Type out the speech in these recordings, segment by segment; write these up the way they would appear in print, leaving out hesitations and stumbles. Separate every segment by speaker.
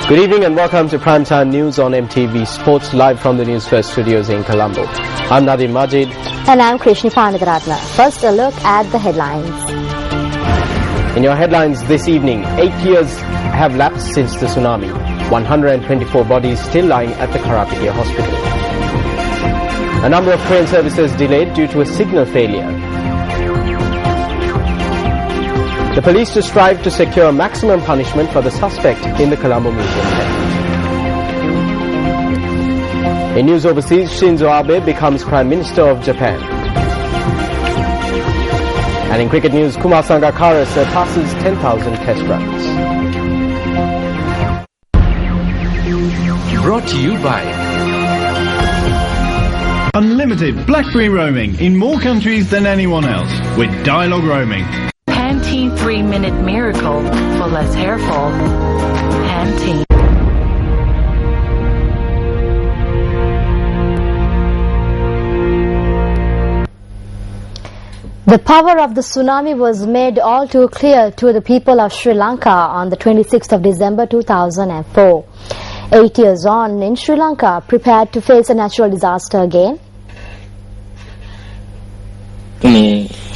Speaker 1: Good evening and welcome to Primetime News on MTV Sports, live from the News First studios in Colombo. I'm Nadim Majid.
Speaker 2: And I'm Krishni Panditharatna. First, a look at the headlines.
Speaker 1: In your headlines this evening, 8 years have lapsed since the tsunami. 124 bodies still lying at the Karapitia hospital. A number of train services delayed due to a signal failure. The police to strive to secure maximum punishment for the suspect in the Colombo museum theft. In news overseas, Shinzo Abe becomes Prime Minister of Japan. And in cricket news, Kumar Sangakkara surpasses 10,000 test runs.
Speaker 3: Brought to you by
Speaker 4: Unlimited BlackBerry roaming in more countries than anyone else with dialogue roaming.
Speaker 5: Pantene 3-Minute Miracle for less hair fall. Pantene.
Speaker 2: The power of the tsunami was made all too clear to the people of Sri Lanka on the 26th of December 2004. 8 years on, in Sri Lanka, prepared to face a natural disaster again.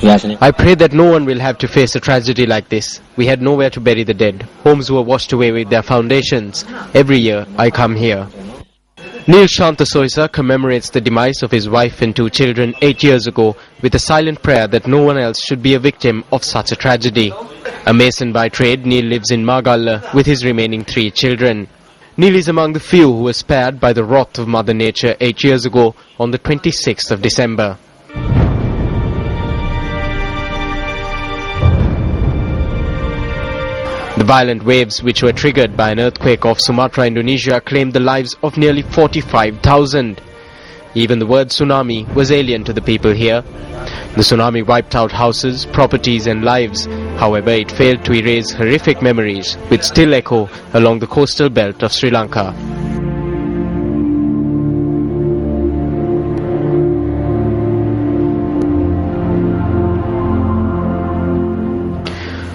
Speaker 1: I pray that no one will have to face a tragedy like this. We had nowhere to bury the dead. Homes were washed away with their foundations. Every year, I come here. Neil Shanta Soisa commemorates the demise of his wife and 2 children 8 years ago with a silent prayer that no one else should be a victim of such a tragedy. A mason by trade, Neil lives in Magalla with his remaining 3 children. Neil is among the few who were spared by the wrath of Mother Nature 8 years ago on the 26th of December. The violent waves, which were triggered by an earthquake off Sumatra, Indonesia, claimed the lives of nearly 45,000. Even the word tsunami was alien to the people here. The tsunami wiped out houses, properties and lives. However, it failed to erase horrific memories, which still echo along the coastal belt of Sri Lanka.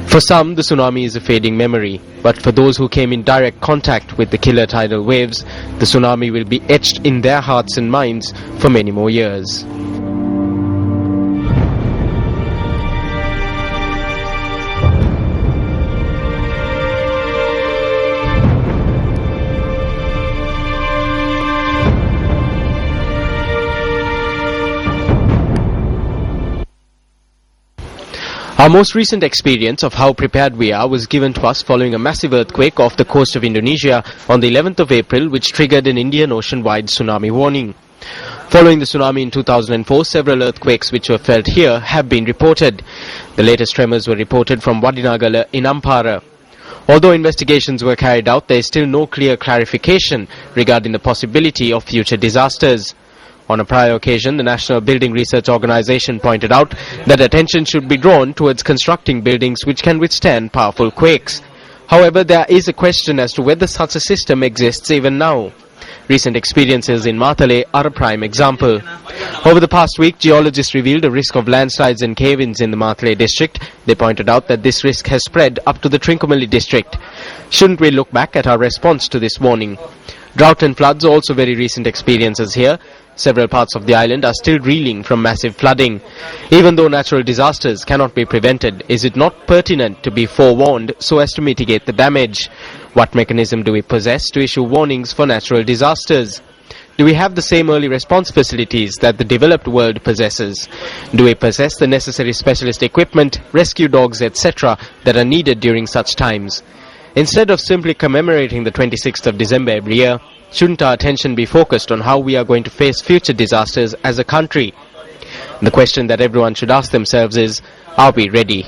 Speaker 1: For some, the tsunami is a fading memory, but for those who came in direct contact with the killer tidal waves, the tsunami will be etched in their hearts and minds for many more years. Our most recent experience of how prepared we are was given to us following a massive earthquake off the coast of Indonesia on the 11th of April, which triggered an Indian Ocean-wide tsunami warning. Following the tsunami in 2004, several earthquakes which were felt here have been reported. The latest tremors were reported from Wadinagala in Ampara. Although investigations were carried out, there is still no clear clarification regarding the possibility of future disasters. On a prior occasion, the National Building Research Organization pointed out that attention should be drawn towards constructing buildings which can withstand powerful quakes. However, there is a question as to whether such a system exists even now. Recent experiences in Matale are a prime example. Over the past week, geologists revealed a risk of landslides and cave-ins in the Matale district. They pointed out that this risk has spread up to the Trincomalee district. Shouldn't we look back at our response to this warning? Drought and floods are also very recent experiences here. Several parts of the island are still reeling from massive flooding. Even though natural disasters cannot be prevented, is it not pertinent to be forewarned so as to mitigate the damage? What mechanism do we possess to issue warnings for natural disasters? Do we have the same early response facilities that the developed world possesses? Do we possess the necessary specialist equipment, rescue dogs, etc. that are needed during such times? Instead of simply commemorating the 26th of December every year, shouldn't our attention be focused on how we are going to face future disasters as a country? The question that everyone should ask themselves is, are we ready?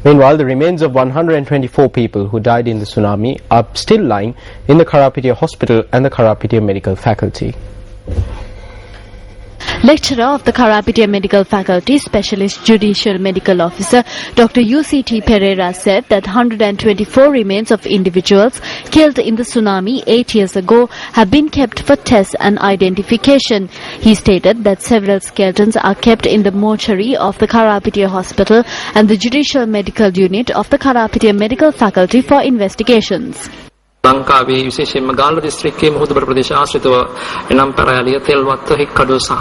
Speaker 1: Meanwhile, the remains of 124 people who died in the tsunami are still lying in the Karapitia Hospital and the Karapitia Medical Faculty.
Speaker 3: Lecturer of the Karapitiya Medical Faculty, Specialist Judicial Medical Officer Dr. UCT Pereira said that 124 remains of individuals killed in the tsunami 8 years ago have been kept for tests and identification. He stated that several skeletons are kept in the mortuary of the Karapitiya Hospital and the Judicial Medical Unit of the Karapitiya Medical Faculty for investigations.
Speaker 6: ලංකාවේ විශේෂයෙන්ම ගාල්ල දිස්ත්‍රික්කයේ මුහුදුබඩ ප්‍රදේශ ආශ්‍රිතව එනම් පරාලිය තෙල්වත්ත හික්කඩුව සහ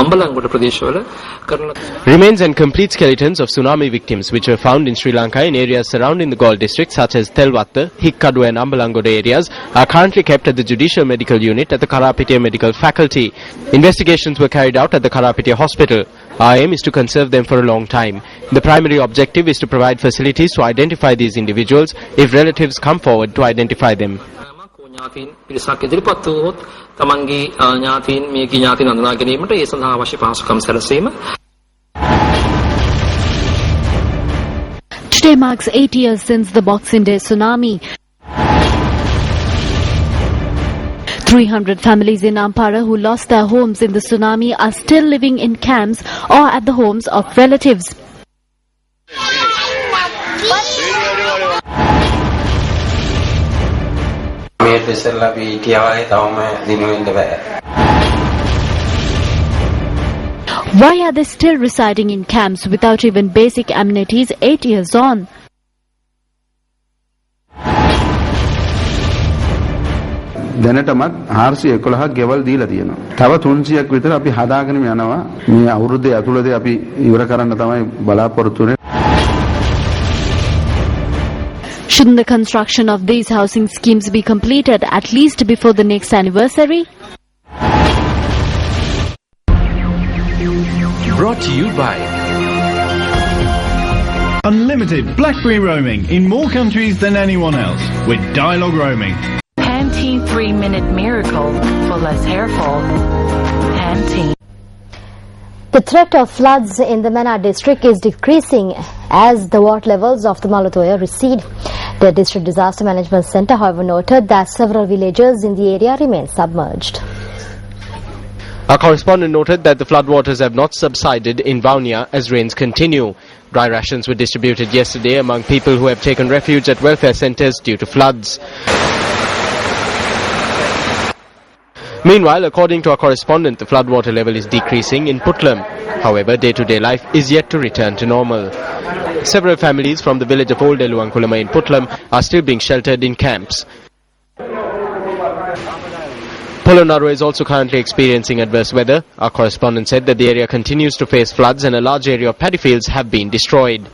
Speaker 6: අම්බලන්ගොඩ ප්‍රදේශවල කරන
Speaker 1: Remains and complete skeletons of tsunami victims which were found in Sri Lanka in areas surrounding the Galle district such as Telwatta, Hikkadu and Ambalangoda areas are currently kept at the Judicial Medical Unit at the Karapitiya Medical Faculty. Investigations were carried out at the Karapitiya Hospital. Our aim is to conserve them for a long time. The primary objective is to provide facilities to identify these individuals if relatives come forward to identify them.
Speaker 6: ඥාතීන් පිරිසක් ඉදිරිපත් වුවොත් තමන්ගේ ඥාතීන් මේකී ඥාතීන් හඳුනා ගැනීමට ඒ සඳහා අවශ්‍ය පහසුකම් සැලසීම.
Speaker 3: Today marks 8 years since the Boxing Day tsunami. 300 families in Ampara who lost their homes in the tsunami are still living in camps or at the homes of relatives. Why are they still residing in camps without even basic amenities 8 years on?
Speaker 7: දැනටමත් 411ක් ගෙවල් දීලා තියෙනවා. තව 300ක් විතර අපි හදාගෙන යනවා. මේ අවුරුද්දේ ඇතුළතේ අපි ඉවර කරන්න තමයි බලාපොරොත්තු වෙන්නේ.
Speaker 3: Shouldn't the construction of these housing schemes be completed at least before the next anniversary?
Speaker 8: Brought to you by
Speaker 4: Unlimited BlackBerry roaming in more countries than anyone else with Dialogue Roaming.
Speaker 5: Pantene 3-minute miracle for less hair fall. Pantene.
Speaker 2: The threat of floods in the Mannar district is decreasing as the water levels of the Malatoya recede. The District Disaster Management Centre, however, noted that several villages in the area remain submerged.
Speaker 1: Our correspondent noted that the floodwaters have not subsided in Vaunia as rains continue. Dry rations were distributed yesterday among people who have taken refuge at welfare centres due to floods. Meanwhile, according to our correspondent, the floodwater level is decreasing in Putlam. However, day-to-day life is yet to return to normal. Several families from the village of Old Eluankulama in Putlam are still being sheltered in camps. Polonnaruwa is also currently experiencing adverse weather. Our correspondent said that the area continues to face floods and a large area of paddy fields have been destroyed.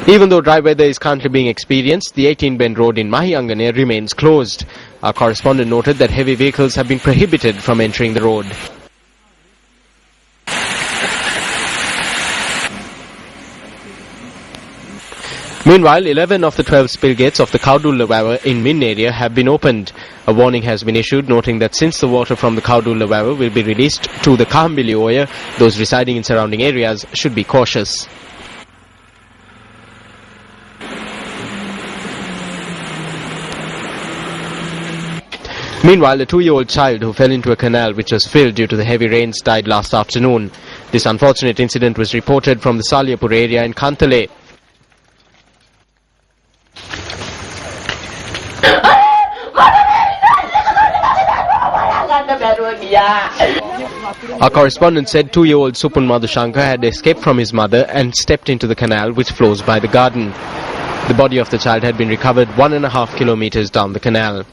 Speaker 1: Even though dry weather is currently being experienced, the 18-bend road in Mahiyangane remains closed. Our correspondent noted that heavy vehicles have been prohibited from entering the road. Meanwhile, 11 of the 12 spill gates of the Kaudulla Vawa in Min area have been opened. A warning has been issued noting that since the water from the Kaudulla Vawa will be released to the Kahambili Oya, those residing in surrounding areas should be cautious. Meanwhile, a 2-year-old child who fell into a canal which was filled due to the heavy rains died last afternoon. This unfortunate incident was reported from the Salyapur area in Kantale. Our correspondent said 2-year-old Supun Madhushankar had escaped from his mother and stepped into the canal which flows by the garden. The body of the child had been recovered 1.5 kilometers down the canal.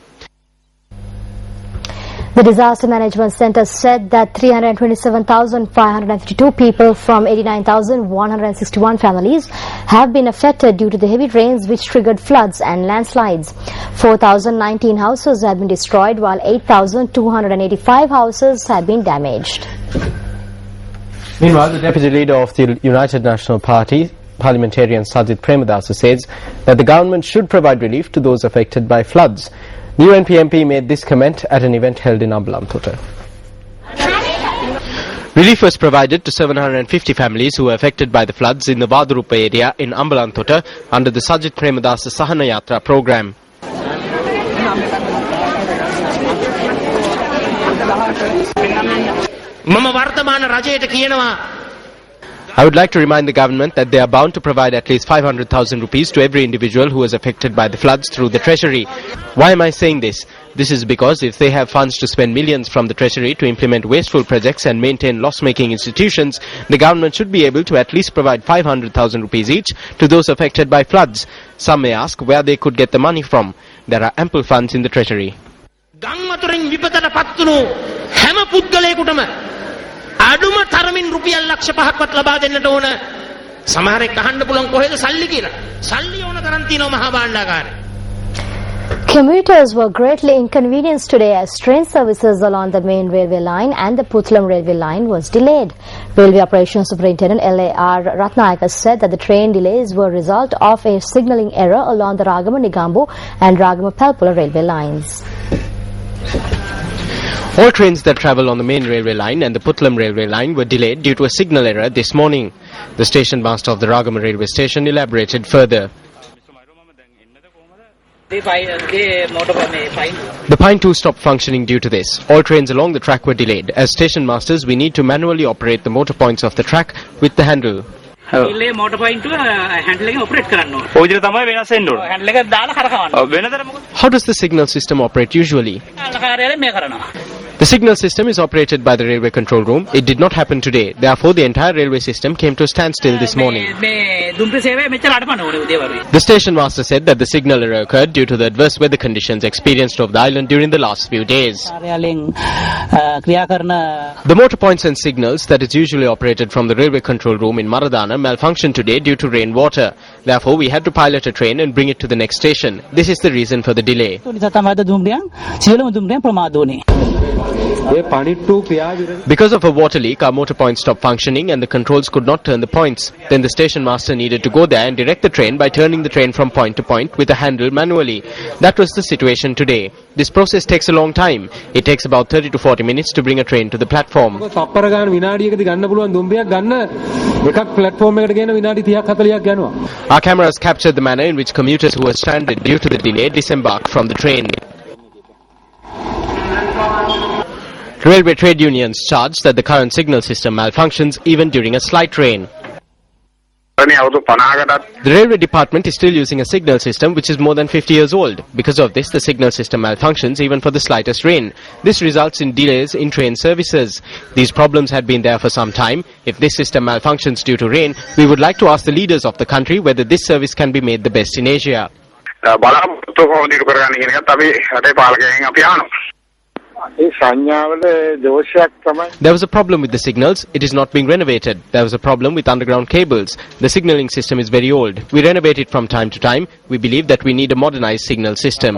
Speaker 2: The Disaster Management Centre said that 327,552 people from 89,161 families have been affected due to the heavy rains which triggered floods and landslides. 4,019 houses have been destroyed while 8,285 houses have been damaged.
Speaker 1: Meanwhile, the Deputy Leader of the United National Party, Parliamentarian Sajid Premadasa, says that the government should provide relief to those affected by floods. The UNP MP made this comment at an event held in Ambalanthota. Relief was provided to 750 families who were affected by the floods in the Vadarupa area in Ambalantota under the Sajit Premadasa Sahana Yatra program. I would like to remind the government that they are bound to provide at least 500,000 rupees to every individual who was affected by the floods through the treasury. Why am I saying this? This is because if they have funds to spend millions from the treasury to implement wasteful projects and maintain loss-making institutions, the government should be able to at least provide 500,000 rupees each to those affected by floods. Some may ask where they could get the money from. There are ample funds in the treasury.
Speaker 8: අඩුම තරමින් රුපියල් ලක්ෂ 5ක්වත් ලබා දෙන්නට ඕන සමහරෙක් අහන්න පුළුවන් කොහෙද සල්ලි කියලා සල්ලි ඕන තරම් තියෙනවා මහා භාණ්ඩාගාරේ.
Speaker 2: Commuters were greatly inconvenienced today as train services along the main railway line and the Puttalam railway line was delayed. Railway Operations Superintendent L.A.R. Ratnayaka said that the train delays were a result of a signalling error along the Ragama-Nigambu and Ragama-Palpula railway lines.
Speaker 1: All trains that travel on the main railway line and the Puttalam railway line were delayed due to a signal error this morning. The station master of the Ragama railway station elaborated further. The Pine 2 stopped functioning due to this. All trains along the track were delayed. As station masters, we need to manually operate the motor points of the track with the handle. How does the signal system operate usually? The signal system is operated by the railway control room. It did not happen today. Therefore, the entire railway system came to a standstill this morning. The station master said that the signal error occurred due to the adverse weather conditions experienced over the island during the last few days. The motor points and signals that is usually operated from the railway control room in Maradana malfunctioned today due to rainwater. Therefore, we had to pilot a train and bring it to the next station. This is the reason for the delay. Because of a water leak, our motor point stopped functioning and the controls could not turn the points. Then the station master needed to go there and direct the train by turning the train from point to point with a handle manually. That was the situation today. This process takes a long time. It takes about 30 to 40 minutes to bring a train to the platform. Our cameras captured the manner in which commuters who were stranded due to the delay disembarked from the train. Railway trade unions charge that the current signal system malfunctions even during a slight rain. The railway department is still using a signal system which is more than 50 years old. Because of this, the signal system malfunctions even for the slightest rain. This results in delays in train services. These problems had been there for some time. If this system malfunctions due to rain, we would like to ask the leaders of the country whether this service can be made the best in Asia. There was a problem with the signals. It is not being renovated. There was a problem with underground cables. The signaling system is very old. We renovate it from time to time. We believe that we need a modernized signal system.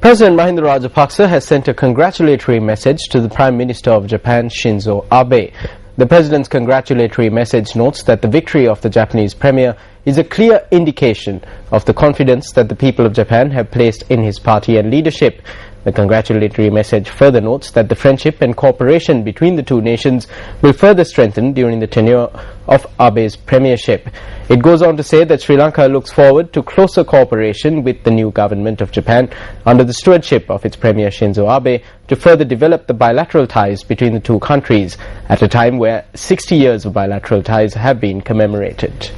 Speaker 1: President Mahinda Rajapaksa has sent a congratulatory message to the Prime Minister of Japan, Shinzo Abe. The President's congratulatory message notes that the victory of the Japanese Premier is a clear indication of the confidence that the people of Japan have placed in his party and leadership. The congratulatory message further notes that the friendship and cooperation between the two nations will further strengthen during the tenure of Abe's premiership. It goes on to say that Sri Lanka looks forward to closer cooperation with the new government of Japan under the stewardship of its Premier Shinzo Abe to further develop the bilateral ties between the two countries at a time where 60 years of bilateral ties have been commemorated.